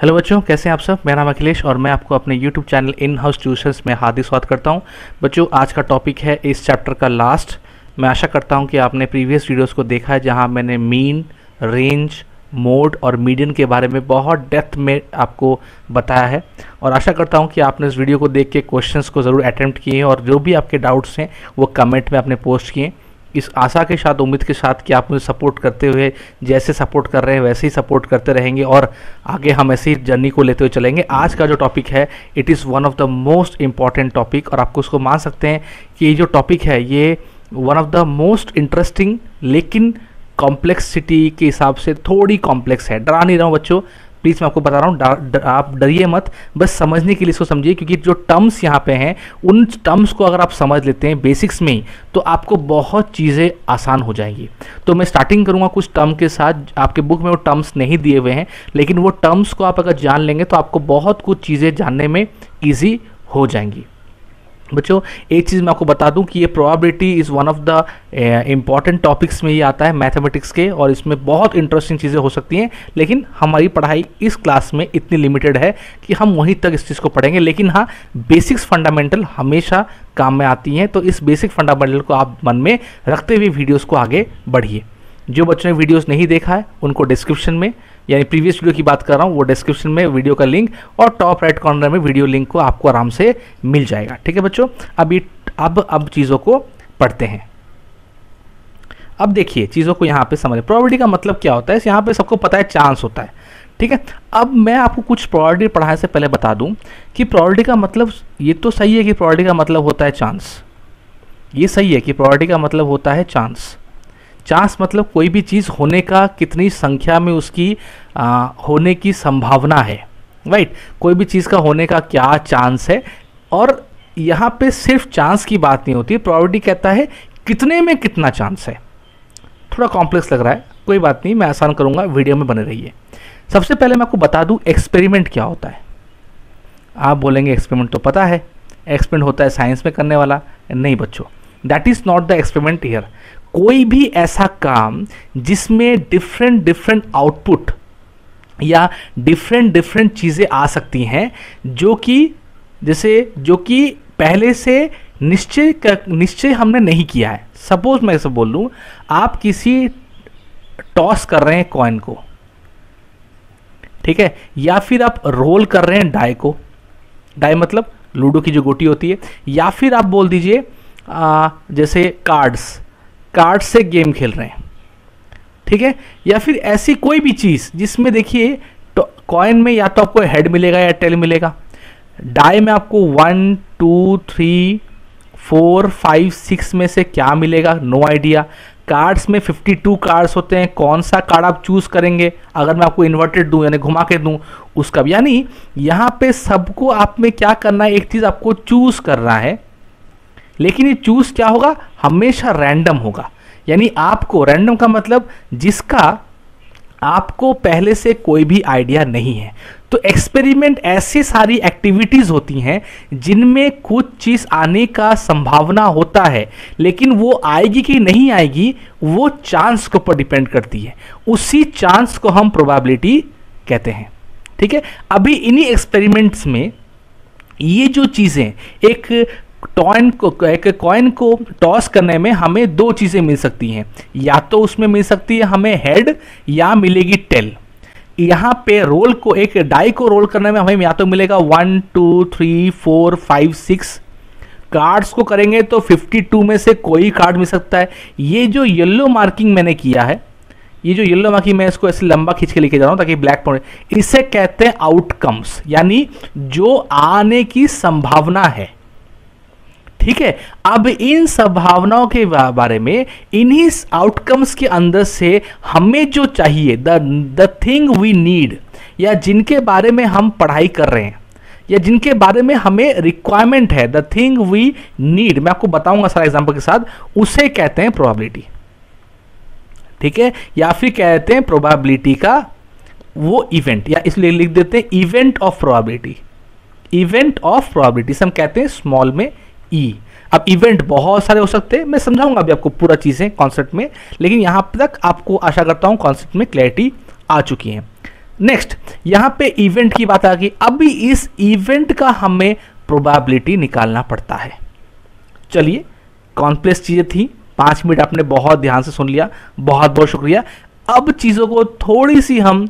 Hello बच्चों, कैसे हैं आप सब। मेरा नाम अखिलेश और मैं आपको अपने YouTube channel in house tuitions में हार्दिक स्वागत करता हूं। बच्चों, आज का टॉपिक है इस चैप्टर का लास्ट। मैं आशा करता हूं कि आपने प्रीवियस वीडियोस को देखा है जहां मैंने मीन, रेंज, मोड और मीडियन के बारे में बहुत डेप्थ में आपको बताया है। और आशा करता हूं कि आपने इस वीडियो को देख के क्वेश्चंस को ज़रूर अटैम्प्ट किए हैं और जो भी आपके डाउट्स हैं वो कमेंट में आपने पोस्ट किए। इस आशा के साथ, उम्मीद के साथ कि आप मुझे सपोर्ट करते हुए जैसे सपोर्ट कर रहे हैं वैसे ही सपोर्ट करते रहेंगे और आगे हम ऐसी जर्नी को लेते हुए चलेंगे। आज का जो टॉपिक है it is one of the most important topic और आपको उसको मान सकते हैं कि ये जो टॉपिक है ये one of the most interesting लेकिन कॉम्प्लेक्सिटी के हिसाब से थोड़ी कॉम्प्लेक्स है। डरा नहीं रहा हूँ बच्चों, प्लीज़ मैं आपको बता रहा हूँ, आप डरिए मत, बस समझने के लिए इसको समझिए क्योंकि जो टर्म्स यहाँ पे हैं उन टर्म्स को अगर आप समझ लेते हैं बेसिक्स में ही तो आपको बहुत चीज़ें आसान हो जाएंगी। तो मैं स्टार्टिंग करूँगा कुछ टर्म के साथ। आपके बुक में वो टर्म्स नहीं दिए हुए हैं लेकिन वो टर्म्स को आप अगर जान लेंगे तो आपको बहुत कुछ चीज़ें जानने में ईजी हो जाएंगी। बच्चों, एक चीज़ मैं आपको बता दूं कि ये probability is one of the important topics में ये आता है मैथमेटिक्स के, और इसमें बहुत इंटरेस्टिंग चीज़ें हो सकती हैं। लेकिन हमारी पढ़ाई इस क्लास में इतनी लिमिटेड है कि हम वहीं तक इस चीज़ को पढ़ेंगे। लेकिन हाँ, बेसिक्स फंडामेंटल हमेशा काम में आती हैं, तो इस बेसिक फंडामेंटल को आप मन में रखते हुए वीडियोज़ को आगे बढ़िए। जो बच्चों ने वीडियोज़ नहीं देखा है उनको डिस्क्रिप्शन में, यानी प्रीवियस वीडियो की बात कर रहा हूँ, वो डिस्क्रिप्शन में वीडियो का लिंक और टॉप राइट कॉर्नर में वीडियो लिंक को आपको आराम से मिल जाएगा। ठीक है बच्चों, अब चीज़ों को पढ़ते हैं। अब देखिए चीज़ों को यहाँ पे समझें। प्रोबेबिलिटी का मतलब क्या होता है, यहाँ पे सबको पता है चांस होता है। ठीक है, अब मैं आपको कुछ प्रोबेबिलिटी पढ़ाने से पहले बता दूँ कि प्रोबेबिलिटी का मतलब, ये तो सही है कि प्रोबेबिलिटी का मतलब होता है चांस, ये सही है कि प्रोबेबिलिटी का मतलब होता है चांस। चांस मतलब कोई भी चीज़ होने का कितनी संख्या में उसकी होने की संभावना है, राइट। कोई भी चीज़ का होने का क्या चांस है। और यहाँ पे सिर्फ चांस की बात नहीं होती, प्रोबेबिलिटी कहता है कितने में कितना चांस है। थोड़ा कॉम्प्लेक्स लग रहा है, कोई बात नहीं, मैं आसान करूँगा, वीडियो में बने रहिए। सबसे पहले मैं आपको बता दूँ एक्सपेरिमेंट क्या होता है। आप बोलेंगे एक्सपेरिमेंट तो पता है, एक्सपेरिमेंट होता है साइंस में करने वाला। नहीं बच्चों, that is not the experiment here. कोई भी ऐसा काम जिसमें डिफरेंट आउटपुट या डिफरेंट चीज़ें आ सकती हैं जो कि पहले से निश्चय हमने नहीं किया है। सपोज मैं ऐसे बोल लूँ, आप किसी टॉस कर रहे हैं कॉइन को, ठीक है, या फिर आप रोल कर रहे हैं डाई को, डाई मतलब लूडो की जो गोटी होती है, या फिर आप बोल दीजिए जैसे कार्ड्स से गेम खेल रहे हैं, ठीक है, या फिर ऐसी कोई भी चीज़ जिसमें देखिए तो कॉइन में या तो आपको हेड मिलेगा या टेल मिलेगा, डाई में आपको 1 2 3 4 5 6 में से क्या मिलेगा, नो आइडिया। कार्ड्स में 52 कार्ड्स होते हैं, कौन सा कार्ड आप चूज़ करेंगे, अगर मैं आपको इन्वर्टेड दूं यानी घुमा के दूं उसका, यानी यहाँ पे सबको आप में क्या करना है, एक चीज़ आपको चूज़ करना है। लेकिन ये चूज़ क्या होगा, हमेशा रैंडम होगा। यानी आपको, रैंडम का मतलब जिसका आपको पहले से कोई भी आइडिया नहीं है। तो एक्सपेरिमेंट ऐसी सारी एक्टिविटीज़ होती हैं जिनमें कुछ चीज़ आने का संभावना होता है, लेकिन वो आएगी कि नहीं आएगी वो चांस के ऊपर डिपेंड करती है। उसी चांस को हम प्रोबेबिलिटी कहते हैं। ठीक है, अभी इन्हीं एक्सपेरिमेंट्स में ये जो चीज़ें, एक कॉइन को टॉस करने में हमें दो चीज़ें मिल सकती हैं, या तो उसमें मिल सकती है हमें हेड या मिलेगी टेल। यहाँ पे रोल को, एक डाई को रोल करने में हमें या तो मिलेगा 1 2 3 4 5 6, कार्ड्स को करेंगे तो 52 में से कोई कार्ड मिल सकता है। ये जो येलो मार्किंग मैंने किया है, ये जो येलो मार्किंग, मैं इसको ऐसे लंबा खींच के लेके जा रहा हूँ ताकि ब्लैक पॉइंट, इसे कहते हैं आउटकम्स, यानी जो आने की संभावना है। ठीक है, अब इन संभावनाओं के बारे में, इन्हीं आउटकम्स के अंदर से हमें जो चाहिए, द थिंग वी नीड, या जिनके बारे में हम पढ़ाई कर रहे हैं या जिनके बारे में हमें रिक्वायरमेंट है, द थिंग वी नीड, मैं आपको बताऊंगा सारा एग्जांपल के साथ, उसे कहते हैं प्रोबेबिलिटी। ठीक है, या फिर कहते हैं प्रोबेबिलिटी का वो इवेंट, या इसलिए लिख देते हैं event of probability. Event of probability हम कहते हैं स्मॉल में ई। अब इवेंट बहुत सारे हो सकते हैं, मैं समझाऊंगा अभी आपको पूरा चीज़ें कॉन्सेप्ट में, लेकिन यहाँ तक आपको आशा करता हूँ कॉन्सेप्ट में क्लैरिटी आ चुकी है। नेक्स्ट यहाँ पे इवेंट की बात आ गई। अभी इस इवेंट का हमें प्रोबेबिलिटी निकालना पड़ता है। चलिए, कॉम्प्लेक्स चीज़ें थी, 5 मिनट आपने बहुत ध्यान से सुन लिया, बहुत बहुत शुक्रिया। अब चीज़ों को थोड़ी सी हम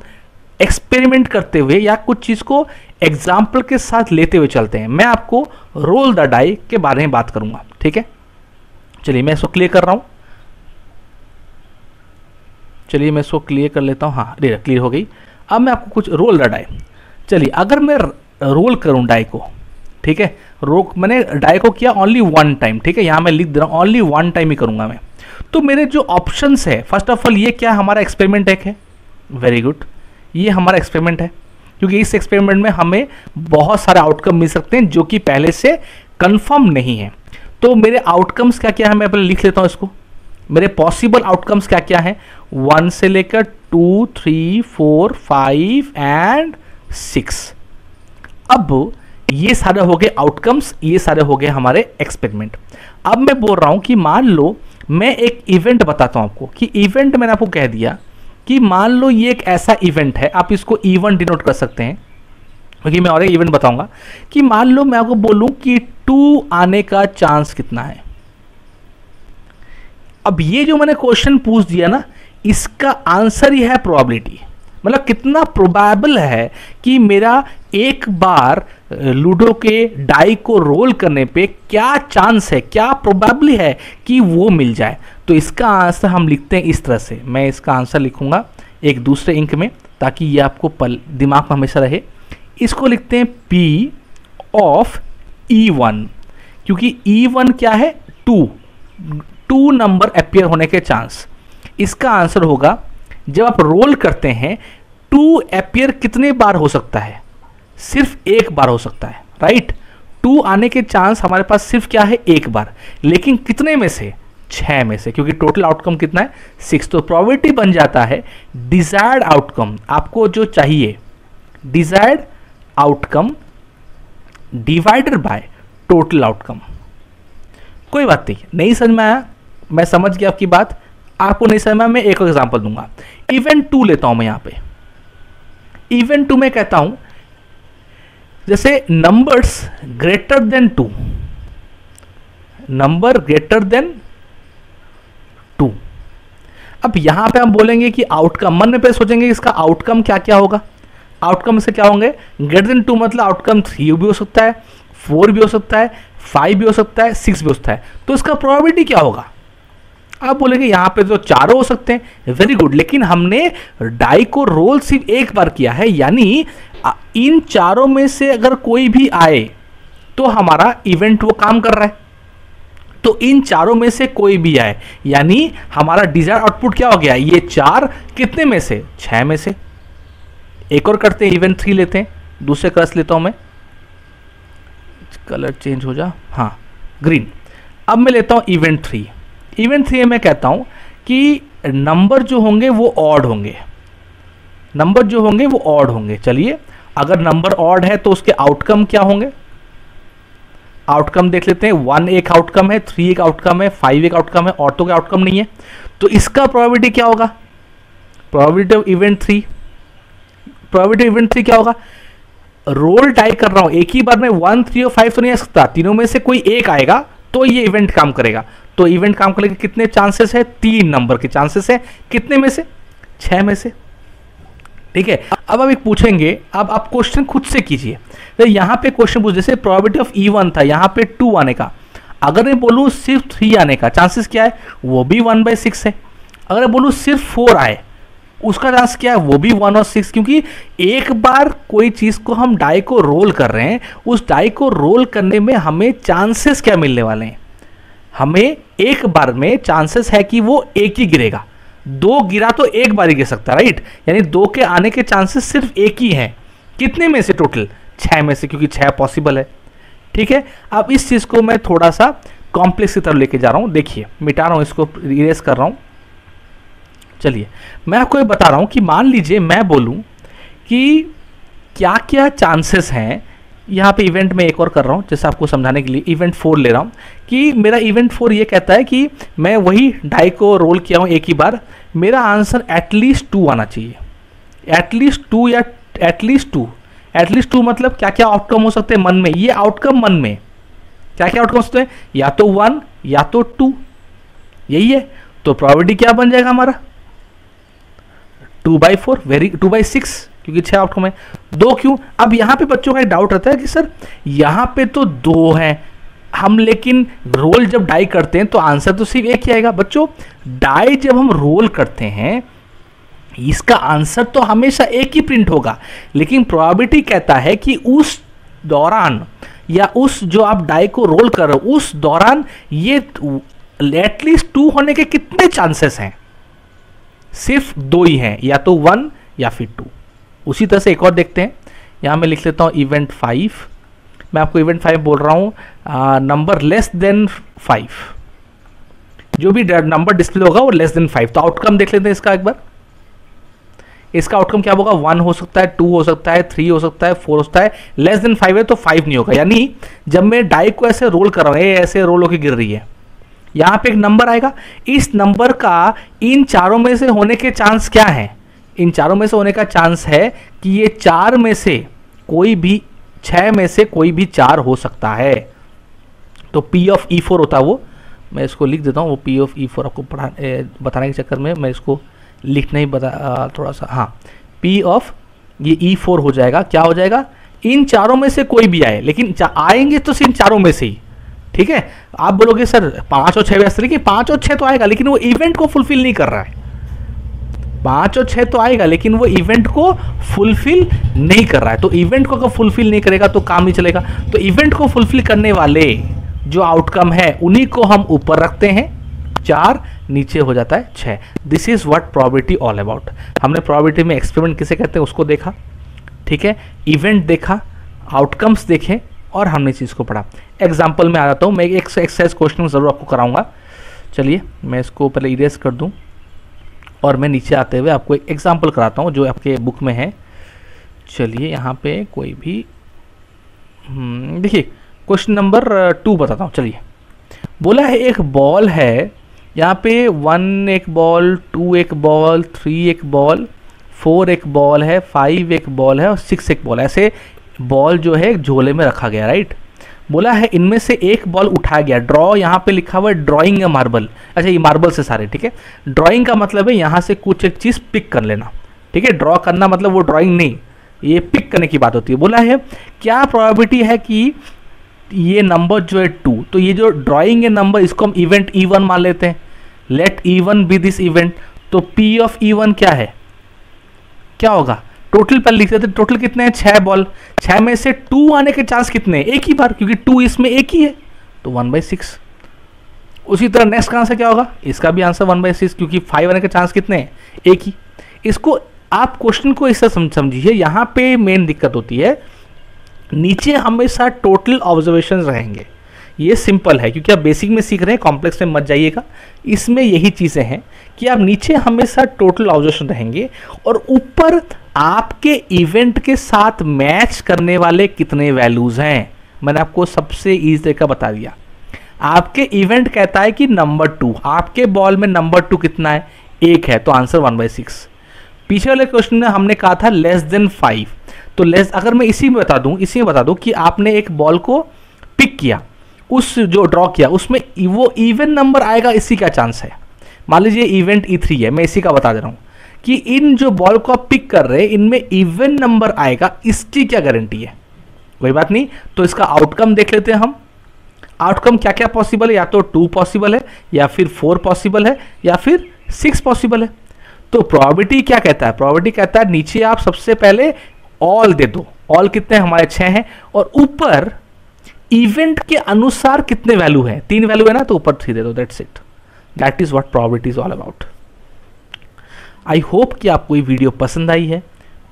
एक्सपेरिमेंट करते हुए या कुछ चीज़ को एग्जाम्पल के साथ लेते हुए चलते हैं। मैं आपको रोल द डाई के बारे में बात करूंगा, ठीक है। चलिए मैं इसको क्लियर कर रहा हूं, चलिए मैं इसको क्लियर कर लेता हूं। हाँ, क्लियर हो गई। अब मैं आपको कुछ रोल द डाई, चलिए अगर मैं रोल करूं डाई को, ठीक है, मैंने डाई को किया ओनली 1 टाइम, ठीक है, यहां मैं लिख दे रहा हूं ओनली 1 टाइम ही करूंगा मैं। तो मेरे जो ऑप्शंस है, फर्स्ट ऑफ ऑल ये क्या हमारा एक्सपेरिमेंट एक है, वेरी गुड, ये हमारा एक्सपेरिमेंट है, क्योंकि इस एक्सपेरिमेंट में हमें बहुत सारे आउटकम मिल सकते हैं जो कि पहले से कंफर्म नहीं है। तो मेरे आउटकम्स क्या क्या है, मैं पहले लिख लेता हूं इसको। मेरे पॉसिबल आउटकम्स क्या क्या है, 1 से लेकर 2, 3, 4, 5 एंड 6। अब ये सारे हो गए आउटकम्स, ये सारे हो गए हमारे एक्सपेरिमेंट। अब मैं बोल रहा हूं कि मान लो मैं एक इवेंट बताता हूं आपको, कि इवेंट मैंने आपको कह दिया कि मान लो ये एक ऐसा इवेंट है, आप इसको E1 डिनोट कर सकते हैं, क्योंकि मैं और एक इवेंट बताऊंगा। कि मान लो मैं आपको बोलूं कि 2 आने का चांस कितना है। अब ये जो मैंने क्वेश्चन पूछ दिया ना, इसका आंसर ही है प्रोबेबिलिटी, मतलब कितना प्रोबेबल है कि मेरा एक बार लूडो के डाई को रोल करने पे क्या चांस है, क्या प्रोबेबली है कि वो मिल जाए। तो इसका आंसर हम लिखते हैं इस तरह से, मैं इसका आंसर लिखूंगा एक दूसरे इंक में ताकि ये आपको दिमाग में हमेशा रहे। इसको लिखते हैं P ऑफ E1, क्योंकि E1 क्या है, 2 नंबर अपियर होने के चांस। इसका आंसर होगा, जब आप रोल करते हैं 2 अपियर कितने बार हो सकता है, सिर्फ एक बार हो सकता है, राइट। 2 आने के चांस हमारे पास सिर्फ क्या है, एक बार, लेकिन कितने में से, 6 में से, क्योंकि टोटल आउटकम कितना है, 6। तो प्रोबेबिलिटी बन जाता है डिजायर्ड आउटकम, आपको जो चाहिए desired outcome divided by total outcome. कोई बात नहीं समझ में आया, मैं समझ गया आपकी बात। आपको नहीं समझ में, मैं एक एग्जांपल दूंगा। इवेंट 2 लेता हूं मैं यहां पे। इवेंट 2 में कहता हूं जैसे numbers greater than 2, number greater than 2। अब यहां पे हम बोलेंगे कि आउटकम, मन में पे सोचेंगे इसका आउटकम क्या क्या होगा। आउटकम से क्या होंगे, ग्रेटर देन 2 मतलब आउटकम 3 भी हो सकता है, 4 भी हो सकता है, 5 भी हो सकता है, 6 भी हो सकता है। तो इसका प्रोबेबिलिटी क्या होगा। आप बोलेंगे यहां पे तो 4 हो सकते हैं, वेरी गुड, लेकिन हमने डाई को रोल सिर्फ एक बार किया है, यानी इन 4 में से अगर कोई भी आए तो हमारा इवेंट वो काम कर रहा है। तो इन 4 में से कोई भी आए, यानी हमारा डिजायर्ड आउटपुट क्या हो गया, ये 4 कितने में से, 6 में से। एक और करते हैं, इवेंट 3 लेते हैं, दूसरे कलर लेता हूं मैं, कलर चेंज हो जा, हाँ ग्रीन। अब मैं लेता हूं इवेंट 3। इवेंट 3 में कहता हूं कि नंबर जो होंगे वो ऑड होंगे, नंबर जो होंगे वो ऑड होंगे। चलिए, अगर नंबर ऑड है तो उसके आउटकम क्या होंगे, आउटकम देख लेते हैं। 1 एक आउटकम है, 3 एक आउटकम है, 5 एक आउटकम है, और तो कोई आउटकम नहीं है। तो इसका प्रोबेबिलिटी क्या होगा, probability of event 3, probability of event 3 क्या होगा। रोल टाई कर रहा हूं, एक ही बार में 1, 3 और 5 तो नहीं आ सकता, तीनों में से कोई एक आएगा तो ये इवेंट काम करेगा। तो इवेंट काम करने के कितने चांसेस है, 3 नंबर के चांसेस है, कितने में से, 6 में से, ठीक है। अब आप एक पूछेंगे, अब आप क्वेश्चन खुद से कीजिए। तो यहां पे क्वेश्चन पूछ, जैसे प्रोबेबिलिटी ऑफ E1 था, यहां पे 2 आने का, अगर मैं बोलूं सिर्फ 3 आने का चांसेस क्या है, वो भी 1/6 है। अगर मैं बोलूं सिर्फ 4 आए, उसका चांस क्या है, वो भी 1 और 6, क्योंकि एक बार कोई चीज को हम डाई को रोल कर रहे हैं, उस डाई को रोल करने में हमें चांसेस क्या मिलने वाले हैं, हमें एक बार में चांसेस है कि वो एक ही गिरेगा। 2 गिरा तो एक बार ही गिर सकता है, राइट, यानी 2 के आने के चांसेस सिर्फ एक ही हैं, कितने में से, टोटल 6 में से, क्योंकि 6 पॉसिबल है, ठीक है। अब इस चीज को मैं थोड़ा सा कॉम्प्लेक्स की तरफ लेके जा रहा हूं, देखिए मिटा रहा हूं इसको, इरेज कर रहा हूं। चलिए मैं आपको ये बता रहा हूं कि मान लीजिए मैं बोलूं कि क्या क्या चांसेस हैं। यहाँ पे इवेंट में एक और कर रहा हूँ जैसे आपको समझाने के लिए, इवेंट 4 ले रहा हूँ कि मेरा इवेंट 4 ये कहता है कि मैं वही डाई को रोल किया हूँ एक ही बार, मेरा आंसर एटलीस्ट 2 आना चाहिए, एटलीस्ट टू या एटलीस्ट टू मतलब क्या क्या आउटकम हो सकते हैं मन में, ये आउटकम मन में क्या क्या आउटकम हो सकते हैं, या तो 1 या तो 2, यही है। तो प्रोबेबिलिटी क्या बन जाएगा हमारा 2/4, 2/6, क्योंकि 6 आउटकम है। 2 क्यों? अब यहां पे बच्चों का एक डाउट रहता है कि सर यहां पे तो 2 हैं हम, लेकिन रोल जब डाई करते हैं तो आंसर तो सिर्फ एक ही आएगा। बच्चों डाई जब हम रोल करते हैं इसका आंसर तो हमेशा एक ही प्रिंट होगा, लेकिन प्रोबेबिलिटी कहता है कि उस दौरान या उस जो आप डाई को रोल कर रहे हो उस दौरान ये एटलीस्ट 2 होने के कितने चांसेस हैं, सिर्फ 2 ही हैं, या तो 1 या फिर 2। उसी तरह से एक और देखते हैं, यहां मैं लिख लेता हूं इवेंट 5, मैं आपको इवेंट 5 बोल रहा हूं नंबर लेस देन 5, जो भी नंबर डिस्प्ले होगा वो लेस देन 5। तो आउटकम देख लेते हैं इसका एक बार, इसका आउटकम क्या होगा, 1 हो सकता है, 2 हो सकता है, 3 हो सकता है, 4 हो सकता है, लेस देन 5 है तो 5 नहीं होगा। यानी जब मैं डाई को ऐसे रोल कर रहा हूं, ऐसे रोल होकर गिर रही है, यहां पे एक नंबर आएगा, इस नंबर का इन चारों में से होने के चांस क्या है, इन चारों में से होने का चांस है कि ये 4 में से कोई भी 6 में से कोई भी 4 हो सकता है। तो P of E4 होता है वो, मैं इसको लिख देता हूँ, वो P of E4 आपको बताने के चक्कर में मैं इसको लिखना ही थोड़ा सा, हाँ P of ये E4 हो जाएगा, क्या हो जाएगा, इन चारों में से कोई भी आए, लेकिन आएंगे तो इन चारों में से ही, ठीक है। आप बोलोगे सर 5 और 6 व्यस्त, लेकिन 5 और 6 तो आएगा लेकिन वो इवेंट को फुलफिल नहीं कर रहा है, 5 और 6 तो आएगा लेकिन वो इवेंट को फुलफिल नहीं कर रहा है। तो इवेंट को अगर फुलफिल नहीं करेगा तो काम नहीं चलेगा। तो इवेंट को फुलफिल करने वाले जो आउटकम है उन्हीं को हम ऊपर रखते हैं, 4 नीचे हो जाता है 6। This is what probability all about. हमने प्रोबेबिलिटी में एक्सपेरिमेंट किसे कहते हैं उसको देखा, ठीक है, इवेंट देखा, आउटकम्स देखे और हमने चीज़ को पढ़ा। एग्जाम्पल में आ जाता हूँ, मैं एक एक्सरसाइज क्वेश्चन ज़रूर आपको कराऊंगा। चलिए मैं इसको पहले इरेज कर दूँ और मैं नीचे आते हुए आपको एक एग्जाम्पल कराता हूँ जो आपके बुक में है। चलिए यहाँ पे कोई भी देखिए क्वेश्चन नंबर 2 बताता हूँ। चलिए बोला है एक बॉल है, यहाँ पे 1 एक बॉल, 2 एक बॉल, 3 एक बॉल, 4 एक बॉल है, 5 एक बॉल है और 6 एक बॉल, ऐसे बॉल जो है एक झोले में रखा गया, राइट। बोला है इनमें से एक बॉल उठाया गया, ड्रॉ यहाँ पे लिखा हुआ है ड्रॉइंग मार्बल। अच्छा ये मार्बल से सारे, ठीक है। ड्रॉइंग का मतलब है यहाँ से कुछ एक चीज़ पिक कर लेना, ठीक है। ड्रॉ करना मतलब वो ड्रॉइंग नहीं, ये पिक करने की बात होती है। बोला है क्या प्रोबेबिलिटी है कि ये नंबर जो है 2, तो ये जो ड्रॉइंग है नंबर इसको हम इवेंट E1 मान लेते हैं, let E1 be this event. तो P ऑफ E1 क्या है, क्या होगा, टोटल पहले लिख देते, टोटल कितने हैं 6 बॉल, 6 में से 2 आने के चांस कितने हैं, एक ही बार, क्योंकि 2 इसमें एक ही है तो 1/6। उसी तरह नेक्स्ट का आंसर क्या होगा, इसका भी आंसर 1/6, क्योंकि 5 आने के चांस कितने हैं, एक ही। इसको आप क्वेश्चन को इससे समझिए, यहाँ पे मेन दिक्कत होती है, नीचे हमेशा टोटल ऑब्जर्वेशन रहेंगे। ये सिंपल है क्योंकि आप बेसिक में सीख रहे हैं, कॉम्प्लेक्स में मत जाइएगा। इसमें यही चीज़ें हैं कि आप नीचे हमेशा टोटल ऑब्जर्वेशन रहेंगे और ऊपर आपके इवेंट के साथ मैच करने वाले कितने वैल्यूज़ हैं। मैंने आपको सबसे ईजी तरीका बता दिया। आपके इवेंट कहता है कि नंबर 2, आपके बॉल में नंबर 2 कितना है, 1 है, तो आंसर 1/6। पीछे वाले क्वेश्चन में हमने कहा था लेस देन 5, तो लेस, अगर मैं इसी में बता दूं कि आपने एक बॉल को पिक किया, उस जो ड्रॉ किया उसमें वो इवन नंबर आएगा, इसी का चांस है। मान लीजिए इवेंट E3 है, मैं इसी का बता दे रहा हूं कि इन जो बॉल को आप पिक कर रहे हैं इनमें इवन नंबर आएगा, इसकी क्या गारंटी है, कोई बात नहीं। तो इसका आउटकम देख लेते हैं हम। आउटकम क्या क्या पॉसिबल है, या तो 2 पॉसिबल है, या फिर 4 पॉसिबल है, या फिर 6 पॉसिबल है। तो प्रोबेबिलिटी क्या कहता है, प्रोबेबिलिटी कहता है नीचे आप सबसे पहले ऑल दे दो, ऑल कितने हमारे 6 हैं, और ऊपर इवेंट के अनुसार कितने वैल्यू हैं, 3 वैल्यू है ना, तो ऊपर 3 दे दो, that's it. That is what probability is all about. I hope कि आपको ये वीडियो पसंद आई है।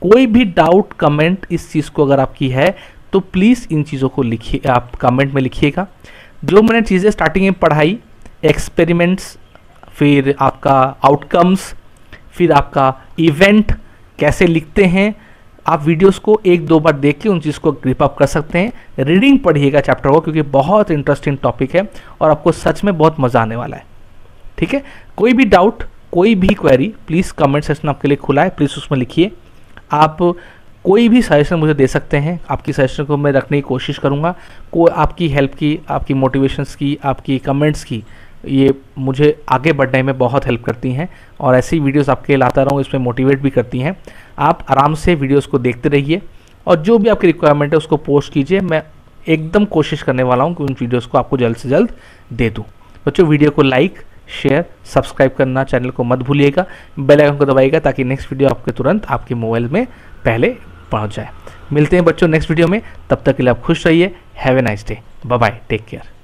कोई भी डाउट कमेंट इस चीज़ को अगर आपकी है तो प्लीज़ इन चीज़ों को लिखिए, आप कमेंट में लिखिएगा। जो मैंने चीज़ें स्टार्टिंग में पढ़ाई, एक्सपेरिमेंट्स, फिर आपका आउटकम्स, फिर आपका इवेंट कैसे लिखते हैं, आप वीडियोस को 1-2 बार देख के उन चीज़ को ग्रिप अप कर सकते हैं। रीडिंग पढ़िएगा चैप्टर को, क्योंकि बहुत इंटरेस्टिंग टॉपिक है और आपको सच में बहुत मज़ा आने वाला है, ठीक है। कोई भी डाउट, कोई भी क्वेरी, प्लीज़ कमेंट सेक्शन आपके लिए खुला है, प्लीज़ उसमें लिखिए। आप कोई भी सजेशन मुझे दे सकते हैं, आपकी सजेशन को मैं रखने की कोशिश करूँगा। आपकी हेल्प की, आपकी मोटिवेशंस की, आपकी कमेंट्स की, ये मुझे आगे बढ़ने में बहुत हेल्प करती हैं और ऐसी वीडियोस आपके लाता रहूँ, इसमें मोटिवेट भी करती हैं। आप आराम से वीडियोस को देखते रहिए और जो भी आपकी रिक्वायरमेंट है उसको पोस्ट कीजिए। मैं एकदम कोशिश करने वाला हूँ कि उन वीडियोस को आपको जल्द से जल्द दे दूँ। बच्चों, वीडियो को लाइक, शेयर, सब्सक्राइब करना चैनल को मत भूलिएगा, बेल आइकन को दबाइएगा ताकि नेक्स्ट वीडियो आपके तुरंत आपके मोबाइल में पहले पहुँच जाए। मिलते हैं बच्चों नेक्स्ट वीडियो में, तब तक के लिए आप खुश रहिए। Have a nice day, bye bye, take care.